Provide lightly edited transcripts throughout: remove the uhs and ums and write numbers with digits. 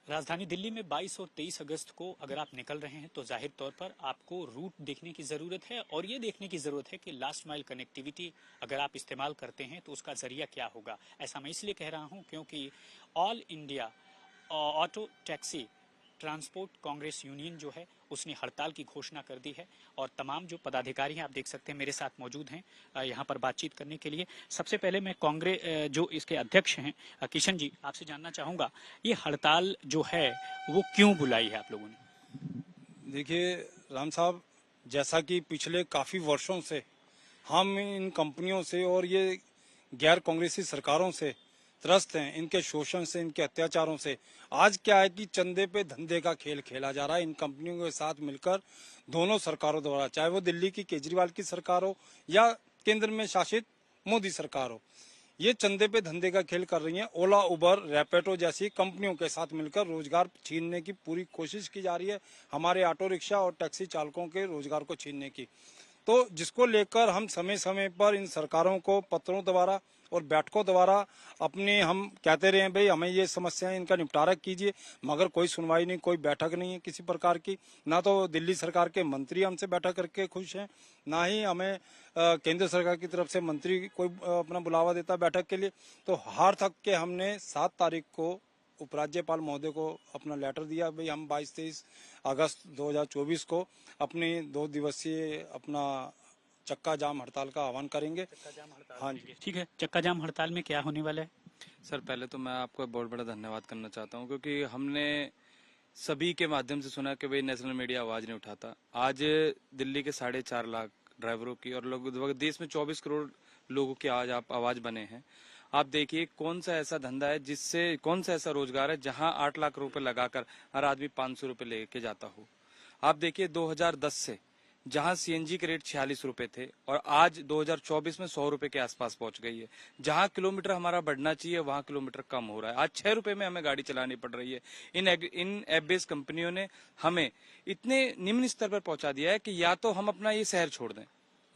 राजधानी दिल्ली में 22 और 23 अगस्त को अगर आप निकल रहे हैं तो जाहिर तौर पर आपको रूट देखने की ज़रूरत है और ये देखने की ज़रूरत है कि लास्ट माइल कनेक्टिविटी अगर आप इस्तेमाल करते हैं तो उसका ज़रिया क्या होगा। ऐसा मैं इसलिए कह रहा हूँ क्योंकि all India auto taxi transport Congress union जो है उसने हड़ताल की घोषणा कर दी है और तमाम जो पदाधिकारी हैं आप देख सकते हैं मेरे साथ मौजूद हैं यहाँ पर बातचीत करने के लिए। सबसे पहले मैं कांग्रेस जो इसके अध्यक्ष हैं किशन जी, आपसे जानना चाहूँगा ये हड़ताल जो है वो क्यों बुलाई है आप लोगों ने? देखिए राम साहब, जैसा कि पिछले काफ़ी वर्षों से हम इन कंपनियों से और ये गैर कांग्रेसी सरकारों से त्रस्त हैं, इनके शोषण से, इनके अत्याचारों से। आज क्या है कि चंदे पे धंधे का खेल खेला जा रहा है इन कंपनियों के साथ मिलकर दोनों सरकारों द्वारा, चाहे वो दिल्ली की केजरीवाल की सरकार हो या केंद्र में शासित मोदी सरकार हो। ये चंदे पे धंधे का खेल कर रही हैं। ओला, उबर, रैपिडो जैसी कंपनियों के साथ मिलकर रोजगार छीनने की पूरी कोशिश की जा रही है, हमारे ऑटो रिक्शा और टैक्सी चालकों के रोजगार को छीनने की। तो जिसको लेकर हम समय समय पर इन सरकारों को पत्रों द्वारा और बैठकों द्वारा अपने हम कहते रहे हैं भाई हमें ये समस्याएं इनका निपटारा कीजिए, मगर कोई सुनवाई नहीं, कोई बैठक नहीं है किसी प्रकार की। ना तो दिल्ली सरकार के मंत्री हमसे बैठक करके खुश हैं, ना ही हमें केंद्र सरकार की तरफ से मंत्री कोई अपना बुलावा देता बैठक के लिए। तो हार थक के हमने 7 तारीख को उपराज्यपाल महोदय को अपना लेटर दिया, भाई हम 22-23 अगस्त 2024 को अपनी 2 दिवसीय अपना चक्का जाम हड़ताल का आह्वान करेंगे। हाँ जी, ठीक है, चक्का जाम हड़ताल में क्या होने वाला है? सर, पहले तो मैं आपको बहुत बड़ा धन्यवाद करना चाहता हूं, क्योंकि हमने सभी के माध्यम से सुना कि भाई नेशनल मीडिया आवाज नहीं उठाता। आज दिल्ली के 4.5 लाख ड्राइवरों की और लगभग देश में 24 करोड़ लोगों की आज आप आवाज बने हैं। आप देखिए कौन सा ऐसा धंधा है जिससे, कौन सा ऐसा रोजगार है जहां 8 लाख रुपए लगाकर हर आदमी 500 रुपए लेके जाता हो। आप देखिए 2010 से जहां सीएनजी के रेट 46 रुपए थे और आज 2024 में 100 रुपए के आसपास पहुंच गई है। जहां किलोमीटर हमारा बढ़ना चाहिए वहां किलोमीटर कम हो रहा है। आज 6 रुपए में हमें गाड़ी चलानी पड़ रही है। इन ऐप बेस्ड कंपनियों ने हमें इतने निम्न स्तर पर पहुंचा दिया है कि या तो हम अपना ये शहर छोड़ दें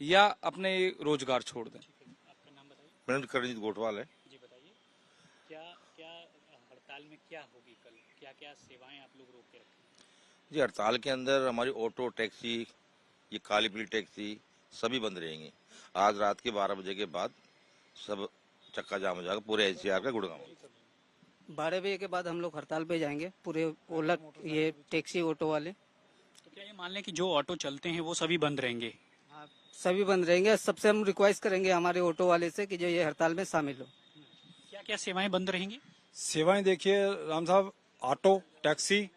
या अपने ये रोजगार छोड़ दें। आपका नाम बताइए। मेरा करणजीत गोटवाल है। जी बताइए, क्या क्या हड़ताल में क्या होगी कल, क्या क्या सेवाएं आप लोग रोक के रखें? जी, हड़ताल के अंदर हमारी ऑटो, टैक्सी, ये काली पीली टैक्सी सभी बंद रहेंगी। आज रात के 12 बजे के बाद सब चक्का जाम हो जाएगा पूरे एनसीआर का गुड़गांव। 12 बजे के बाद हम लोग हड़ताल पे जाएंगे, पूरे ओला, ये टैक्सी ऑटो वाले। तो क्या ये मान लें कि जो ऑटो चलते हैं वो सभी बंद रहेंगे? हाँ, सभी बंद रहेंगे। सबसे हम रिक्वेस्ट करेंगे हमारे ऑटो वाले से कि जो ये हड़ताल में शामिल हो। क्या क्या सेवाएं बंद रहेंगी? सेवाएं देखिए राम साहब, ऑटो, टैक्सी,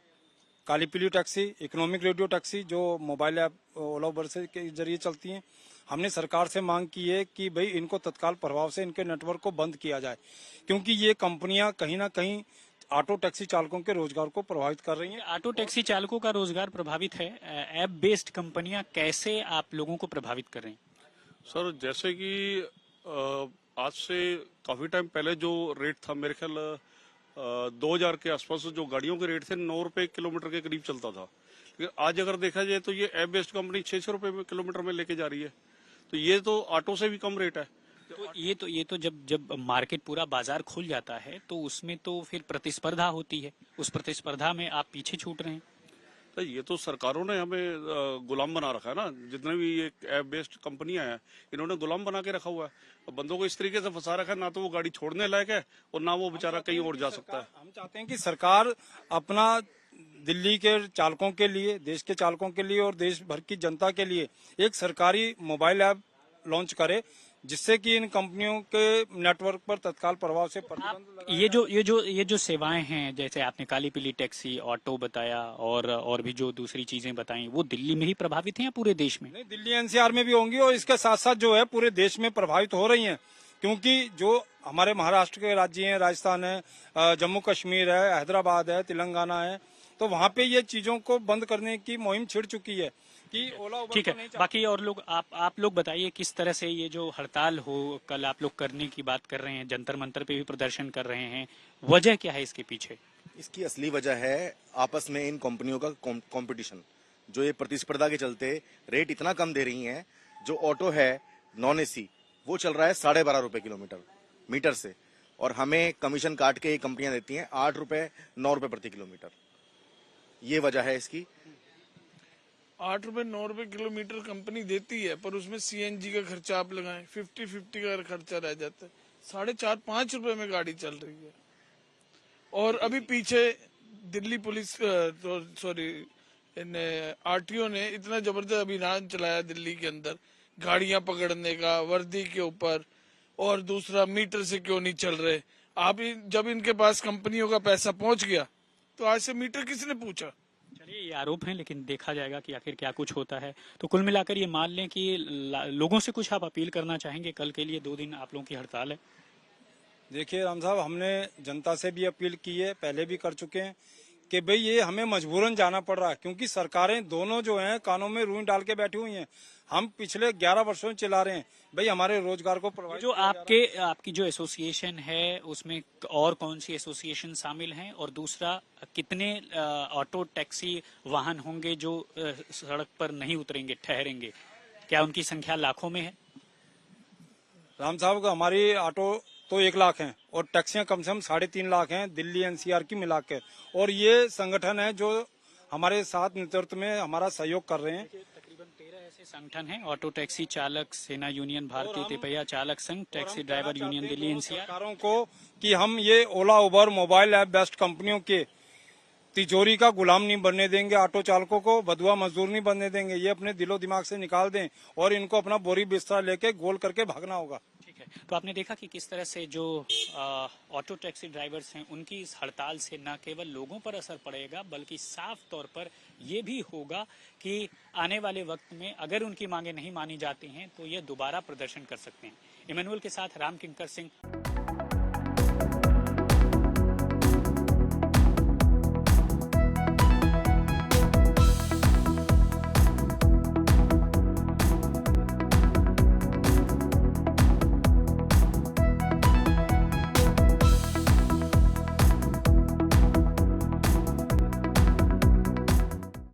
काली पीली टैक्सी, इकोनॉमिक रेडियो टैक्सी जो मोबाइल ऐप ओला उबर से के जरिए चलती हैं। हमने सरकार से मांग की है कि भाई इनको तत्काल प्रभाव से इनके नेटवर्क को बंद किया जाए, क्योंकि ये कंपनियां कहीं ना कहीं ऑटो टैक्सी चालकों के रोजगार को प्रभावित कर रही हैं। ऑटो टैक्सी चालकों का रोजगार प्रभावित है, ऐप बेस्ड कंपनियां कैसे आप लोगों को प्रभावित कर रही हैं? सर, जैसे कि आज से काफी टाइम पहले जो रेट था, मेरे ख्याल 2000 के आसपास जो गाड़ियों के रेट थे 9 रुपए किलोमीटर के करीब चलता था। लेकिन आज अगर देखा जाए तो ये ऐप बेस्ड कंपनी 600 रुपए किलोमीटर में लेके जा रही है। तो ये तो ऑटो से भी कम रेट है। तो ये तो जब मार्केट पूरा बाजार खुल जाता है तो उसमें तो फिर प्रतिस्पर्धा होती है, उस प्रतिस्पर्धा में आप पीछे छूट रहे हैं। तो ये तो सरकारों ने हमें गुलाम बना रखा है ना। जितने भी ये ऐप बेस्ड कंपनियां हैं इन्होंने गुलाम बना के रखा हुआ है और बंदों को इस तरीके से फंसा रखा है, ना तो वो गाड़ी छोड़ने लायक है और ना वो बेचारा कहीं और जा सकता है। हम चाहते हैं कि सरकार अपना दिल्ली के चालकों के लिए, देश के चालकों के लिए और देश भर की जनता के लिए एक सरकारी मोबाइल ऐप लॉन्च करे, जिससे कि इन कंपनियों के नेटवर्क पर तत्काल प्रभाव से प्रतिबंध ये जो सेवाएं हैं, जैसे आपने काली पीली टैक्सी, ऑटो बताया और भी जो दूसरी चीजें बताई, वो दिल्ली में ही प्रभावित हैं या पूरे देश में? नहीं, दिल्ली एनसीआर में भी होंगी और इसके साथ साथ जो है पूरे देश में प्रभावित हो रही हैं, क्योंकि जो हमारे महाराष्ट्र के राज्य हैं, राजस्थान है, जम्मू कश्मीर है, हैदराबाद है, तेलंगाना है, तो वहाँ पे ये चीजों को बंद करने की मुहिम छिड़ चुकी है कि ओला उबर ठीक को है। नहीं बाकी और लोग, आप लोग बताइए किस तरह से ये जो हड़ताल हो कल आप लोग करने की बात कर रहे हैं, जंतर मंतर पे भी प्रदर्शन कर रहे हैं, वजह क्या है इसके पीछे? इसकी असली वजह है आपस में इन कंपनियों का कंपटीशन। जो ये प्रतिस्पर्धा के चलते रेट इतना कम दे रही हैं। जो ऑटो है नॉन एसी वो चल रहा है 12.5 रुपए किलोमीटर मीटर से, और हमें कमीशन काट के ये कंपनियां देती हैं 8 रुपए 9 रुपए प्रति किलोमीटर। ये वजह है इसकी। 8 रुपए 9 रुपए किलोमीटर कंपनी देती है, पर उसमें सीएनजी का खर्चा आप लगाएं, 50-50 का खर्चा रह जाता है। 4.5-5 रुपए में गाड़ी चल रही है। और अभी पीछे दिल्ली पुलिस आरटीओ ने इतना जबरदस्त अभियान चलाया दिल्ली के अंदर, गाड़ियां पकड़ने का, वर्दी के ऊपर, और दूसरा मीटर से क्यों नहीं चल रहे। जब इनके पास कंपनियों का पैसा पहुंच गया तो आज से मीटर किसने पूछा। चलिए, ये आरोप हैं, लेकिन देखा जाएगा कि आखिर क्या कुछ होता है। तो कुल मिलाकर ये मान लें कि लोगों से कुछ आप अपील करना चाहेंगे। कल के लिए 2 दिन आप लोगों की हड़ताल है। देखिए राम साहब, हमने जनता से भी अपील की है, पहले भी कर चुके हैं कि भाई ये हमें मजबूरन जाना पड़ रहा है, क्योंकि सरकारें दोनों जो हैं कानों में रुई डाल के बैठी हुई हैं। हम पिछले 11 वर्षों से चला रहे हैं, भाई हमारे रोजगार को प्रोवाइड। जो आपकी जो एसोसिएशन है उसमें और कौन सी एसोसिएशन शामिल हैं, और दूसरा कितने ऑटो टैक्सी वाहन होंगे जो सड़क पर नहीं उतरेंगे, ठहरेंगे? क्या उनकी संख्या लाखों में है? राम साहब, हमारी ऑटो तो 1 लाख हैं और टैक्सियां कम से कम 3.5 लाख हैं, दिल्ली एनसीआर की मिलाकर। और ये संगठन है जो हमारे साथ नेतृत्व में हमारा सहयोग कर रहे हैं। तकरीबन 13 ऐसे संगठन हैं: ऑटो टैक्सी चालक सेना यूनियन, भारतीय तिपहिया चालक संघ, taxi driver union Delhi NCR. सरकारों को कि हम ये ओला, उबर, मोबाइल ऐप बेस्ट कंपनियों के तिजोरी का गुलाम नहीं बनने देंगे, ऑटो चालकों को बदुआ मजदूर नहीं बनने देंगे। ये अपने दिलो दिमाग से निकाल दें और इनको अपना बोरी बिस्तरा लेके गोल करके भागना होगा। ठीक है, तो आपने देखा कि किस तरह से जो ऑटो टैक्सी ड्राइवर्स हैं उनकी इस हड़ताल से न केवल लोगों पर असर पड़ेगा, बल्कि साफ तौर पर ये भी होगा कि आने वाले वक्त में अगर उनकी मांगे नहीं मानी जाती हैं तो ये दोबारा प्रदर्शन कर सकते हैं। इमैनुअल के साथ राम किंकर सिंह।